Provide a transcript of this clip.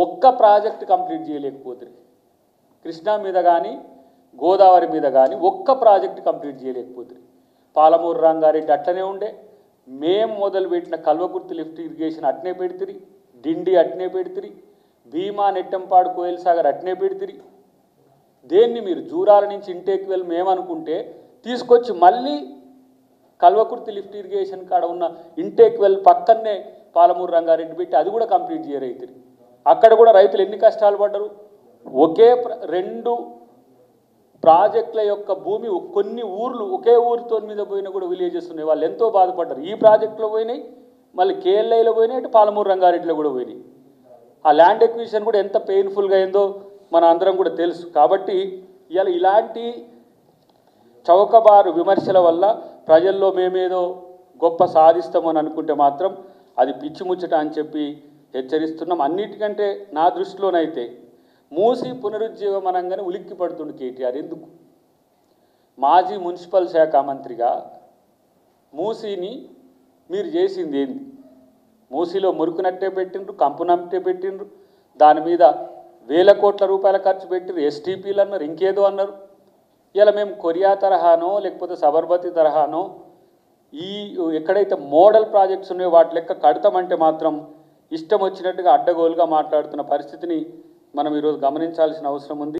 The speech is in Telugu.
ఒక్క ప్రాజెక్ట్ కంప్లీట్ చేయలేకపోతుంది. కృష్ణా మీద కానీ గోదావరి మీద కానీ ఒక్క ప్రాజెక్ట్ కంప్లీట్ చేయలేకపోతుంది. పాలమూరు రంగారెడ్డి అట్లనే ఉండే, మేము మొదలుపెట్టిన కల్వకుర్తి లిఫ్ట్ ఇరిగేషన్ అట్నే పెడితిరి, డిండి అట్నే పెడితిరి, భీమా నెట్టంపాడు కోయల్ సాగర్ అట్నే పెడితిరి. దేన్ని మీరు జూరాల నుంచి ఇంటేక్ వెల్ మేమనుకుంటే తీసుకొచ్చి మళ్ళీ కల్వకుర్తి లిఫ్ట్ ఇరిగేషన్ కాడ ఉన్న ఇంటేక్ వెల్ పక్కనే పాలమూరు రంగారెడ్డి పెట్టి అది కూడా కంప్లీట్ చేయరైతురి. అక్కడ కూడా రైతులు ఎన్ని కష్టాలు పడ్డరు. ఒకే రెండు ప్రాజెక్టుల యొక్క భూమి కొన్ని ఊర్లు ఒకే ఊరితో మీద పోయినా కూడా విలేజెస్ ఉన్నాయి, వాళ్ళు ఎంతో బాధపడ్డారు. ఈ ప్రాజెక్టులో పోయినాయి, మళ్ళీ కేఎల్ఐలో పోయినాయి, అటు పాలమూరు రంగారెడ్డిలో కూడా పోయినాయి. ఆ ల్యాండ్ ఎక్విజిషన్ కూడా ఎంత పెయిన్ఫుల్గా అయిందో మన అందరం కూడా తెలుసు. కాబట్టి ఇవాళ ఇలాంటి చౌకబారు విమర్శల వల్ల ప్రజల్లో మేమేదో గొప్ప సాధిస్తామని అనుకుంటే మాత్రం అది పిచ్చి ముచ్చట అని చెప్పి హెచ్చరిస్తున్నాం. అన్నిటికంటే నా దృష్టిలోనైతే మూసి పునరుజ్జీవం అనగానే ఉలిక్కి పడుతుంది కేటీఆర్. ఎందుకు? మాజీ మున్సిపల్ శాఖ మంత్రిగా మూసీని మీరు చేసింది ఏంది? మూసీలో మురుకునట్టే పెట్టిండ్రు, కంపునట్టే పెట్టిండ్రు, దాని మీద వేల కోట్ల రూపాయల ఖర్చు పెట్టిండ్రు, ఎస్టీపీలు అన్నారు, ఇంకేదో అన్నారు. ఇలా మేము కొరియా తరహానో లేకపోతే సబర్మతి తరహానో ఈ ఎక్కడైతే మోడల్ ప్రాజెక్ట్స్ ఉన్నాయో వాటి లెక్క కడతామంటే మాత్రం ఇష్టం వచ్చినట్టుగా అడ్డగోలుగా మాట్లాడుతున్న పరిస్థితిని మనం ఈరోజు గమనించాల్సిన అవసరం ఉంది.